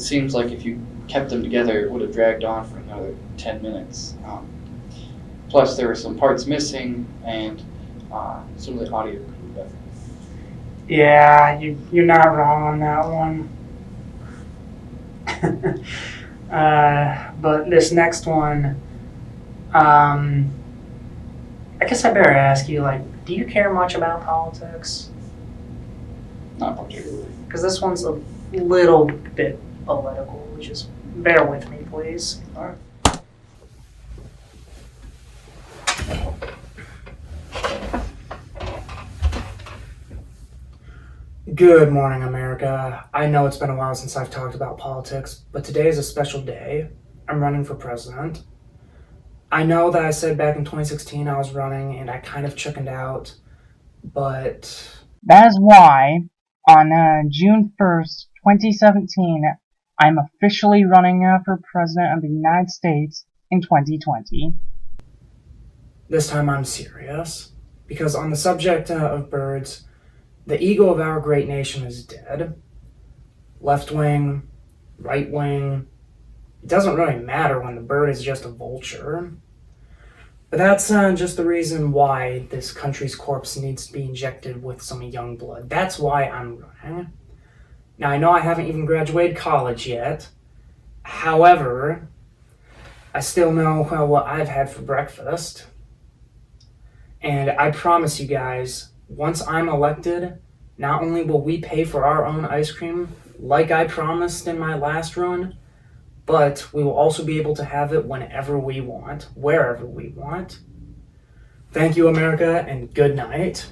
it seems like if you kept them together, it would have dragged on for another 10 minutes. Plus, there were some parts missing, and some of the audio could be better. Yeah, you're not wrong on that one. But this next one, I guess I better ask you, like, do you care much about politics? Not particularly. Because this one's a little bit political, just bear with me, please. All right. Good morning, America. I know it's been a while since I've talked about politics, but today is a special day. I'm running for president. I know that I said back in 2016 I was running and I kind of chickened out, but... That is why, on June 1st, 2017, I'm officially running for President of the United States in 2020. This time I'm serious, because on the subject of birds, the ego of our great nation is dead. Left wing, right wing, it doesn't really matter when the bird is just a vulture. But that's just the reason why this country's corpse needs to be injected with some young blood. That's why I'm running. Now, I know I haven't even graduated college yet. However, I still know what I've had for breakfast. And I promise you guys, once I'm elected, not only will we pay for our own ice cream, like I promised in my last run, but we will also be able to have it whenever we want, wherever we want. Thank you, America, and good night.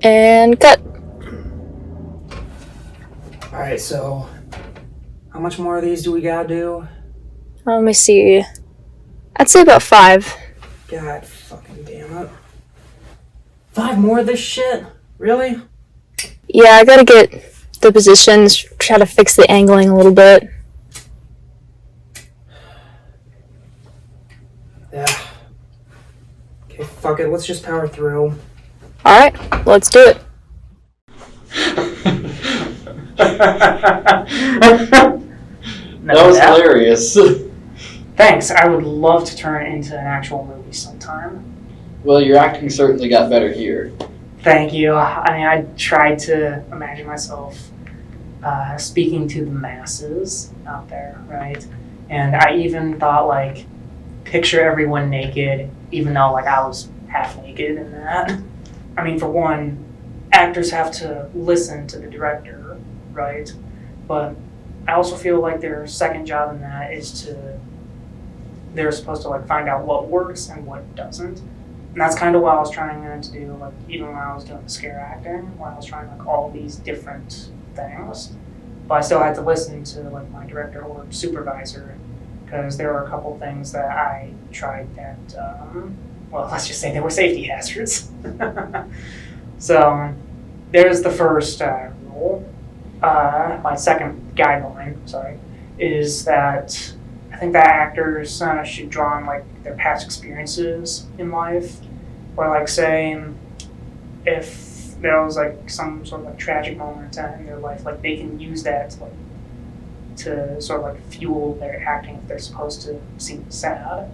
And cut. Alright, so how much more of these do we gotta do? Let me see. I'd say about 5. God fucking damn it. 5 more of this shit? Really? Yeah, I gotta get the positions, try to fix the angling a little bit. Yeah. Okay, fuck it, let's just power through. Alright, let's do it. That was hilarious. Thanks, I would love to turn it into an actual movie sometime. Well, your acting certainly got better here. Thank you. I mean, I tried to imagine myself speaking to the masses out there, right? And I even thought, like, picture everyone naked, even though, like, I was half naked in that. I mean, for one, actors have to listen to the director, right? But I also feel like their second job in that is they're supposed to, like, find out what works and what doesn't. And that's kind of what I was trying to do, like, even when I was doing the scare acting, where I was trying, like, all these different things. But I still had to listen to, like, my director or supervisor, because there were a couple things that I tried that, well, let's just say they were safety hazards. So, there's the first rule. My second guideline, is that I think that actors should draw on, like, their past experiences in life, or, like, say if there was, like, some sort of, like, tragic moment in their life, like, they can use that to, like, to sort of, like, fuel their acting if they're supposed to seem sad.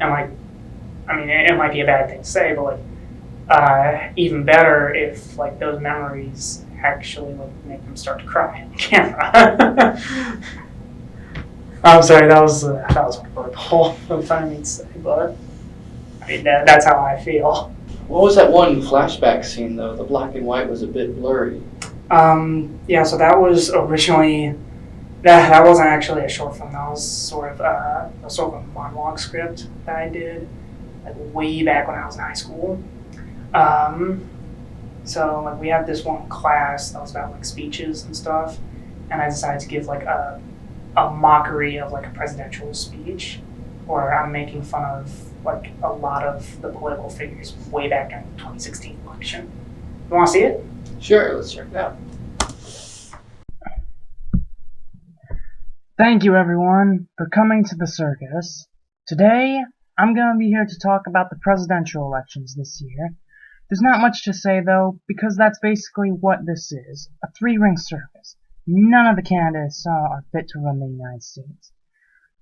And, like, I mean, it might be a bad thing to say, but, like, even better if, like, those memories actually, like, make them start to cry on camera. I'm sorry, that was horrible. I'm trying to say, but I mean that's how I feel. What was that one flashback scene though? The black and white was a bit blurry. Yeah, so that was originally that wasn't actually a short film. That was sort of a monologue script that I did, like, way back when I was in high school. So, like, we had this one class that was about, like, speeches and stuff, and I decided to give, like, a mockery of, like, a presidential speech, or I'm making fun of, like, a lot of the political figures way back in the 2016 election. You want to see it? Sure, let's check it out. Thank you, everyone, for coming to the circus. Today, I'm going to be here to talk about the presidential elections this year. There's not much to say, though, because that's basically what this is, a 3-ring circus. None of the candidates are fit to run the United States.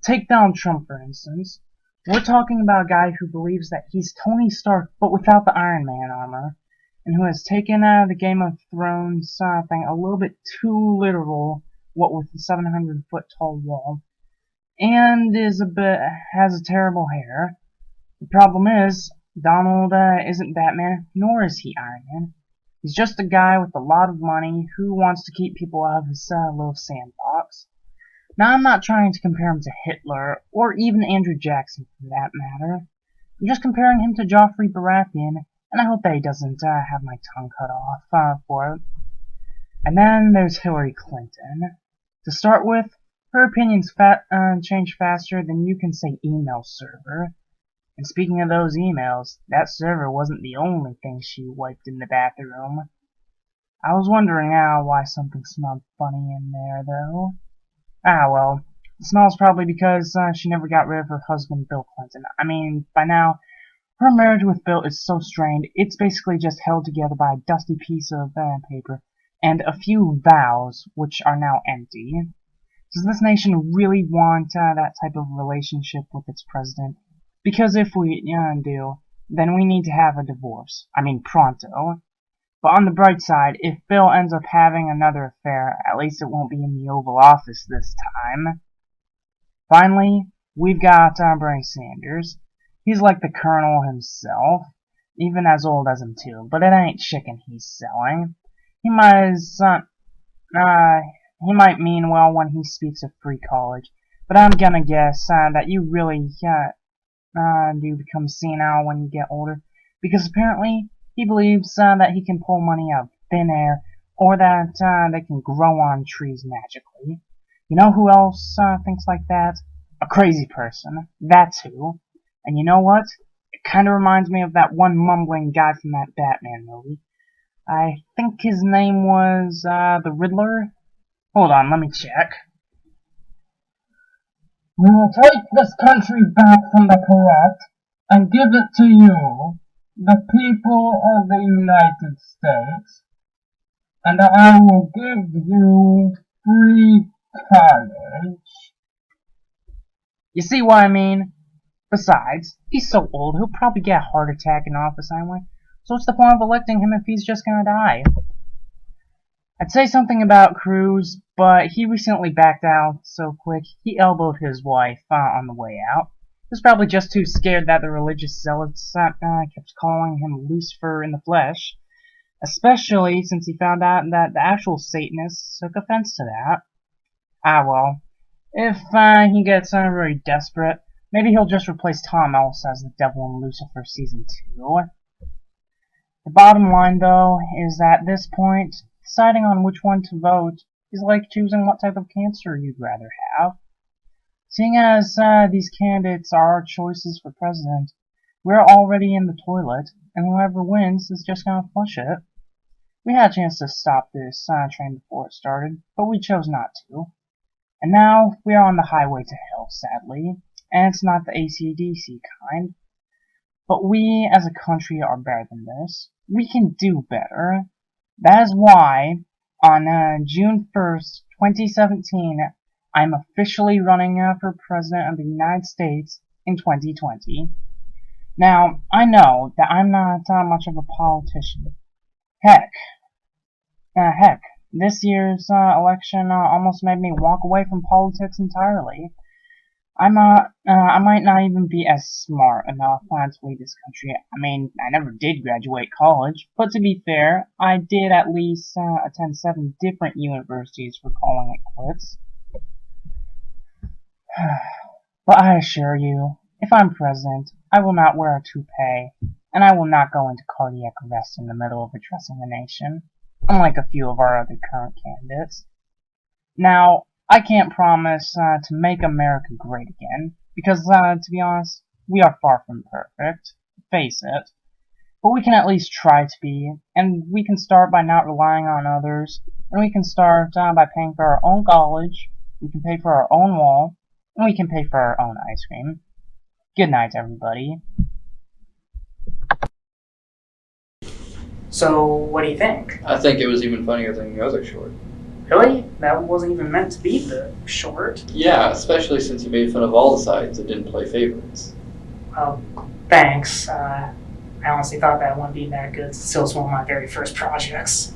Take Donald Trump, for instance. We're talking about a guy who believes that he's Tony Stark, but without the Iron Man armor, and who has taken the Game of Thrones thing a little bit too literal, what with the 700-foot tall wall, and has a terrible hair. The problem is, Donald isn't Batman, nor is he Iron Man. He's just a guy with a lot of money who wants to keep people out of his little sandbox. Now, I'm not trying to compare him to Hitler, or even Andrew Jackson for that matter. I'm just comparing him to Joffrey Baratheon, and I hope that he doesn't have my tongue cut off for it. And then there's Hillary Clinton. To start with, her opinions change faster than you can say email server. And speaking of those emails, that server wasn't the only thing she wiped in the bathroom. I was wondering why something smelled funny in there, though. Well, the smell's probably because she never got rid of her husband, Bill Clinton. I mean, by now, her marriage with Bill is so strained, it's basically just held together by a dusty piece of paper and a few vows, which are now empty. Does this nation really want that type of relationship with its president? Because if we do, then we need to have a divorce. I mean, pronto. But on the bright side, if Bill ends up having another affair, at least it won't be in the Oval Office this time. Finally, we've got Bernie Sanders. He's like the Colonel himself, even as old as him too, but it ain't chicken he's selling. He might mean well when he speaks of free college, but I'm gonna guess that you really do become senile when you get older, because apparently he believes that he can pull money out of thin air, or that they can grow on trees magically. You know who else thinks like that? A crazy person. That's who. And you know what? It kinda reminds me of that one mumbling guy from that Batman movie. I think his name was the Riddler? Hold on, let me check. We will take this country back from the corrupt and give it to you, the people of the United States, and I will give you free college. You see what I mean? Besides, he's so old, he'll probably get a heart attack in office anyway, so what's the point of electing him if he's just gonna die? I'd say something about Cruz, but he recently backed out so quick, he elbowed his wife on the way out. He was probably just too scared that the religious zealots kept calling him Lucifer in the flesh, especially since he found out that the actual Satanists took offense to that. Well, if he gets very desperate, maybe he'll just replace Tom Ellis as the devil in Lucifer Season 2. The bottom line, though, is that at this point, deciding on which one to vote is like choosing what type of cancer you'd rather have. Seeing as these candidates are our choices for president, we're already in the toilet, and whoever wins is just gonna flush it. We had a chance to stop this train before it started, but we chose not to. And now we are on the highway to hell, sadly, and it's not the AC/DC kind. But we, as a country, are better than this. We can do better. That is why, on June 1st, 2017, I'm officially running for President of the United States in 2020. Now, I know that I'm not much of a politician. Heck, this year's election almost made me walk away from politics entirely. I might not even be as smart enough to lead this country. I mean, I never did graduate college, but to be fair, I did at least attend 7 different universities for calling it quits. But I assure you, if I'm president, I will not wear a toupee, and I will not go into cardiac arrest in the middle of addressing the nation, unlike a few of our other current candidates. Now, I can't promise to make America great again, because, to be honest, we are far from perfect, face it. But we can at least try to be, and we can start by not relying on others, and we can start by paying for our own college, we can pay for our own wall, and we can pay for our own ice cream. Good night, everybody. So, what do you think? I think it was even funnier than the other short. Really? That wasn't even meant to be the short. Yeah, especially since you made fun of all the sides that didn't play favorites. Well, thanks. I honestly thought that wouldn't be that good. Still, it's one of my very first projects.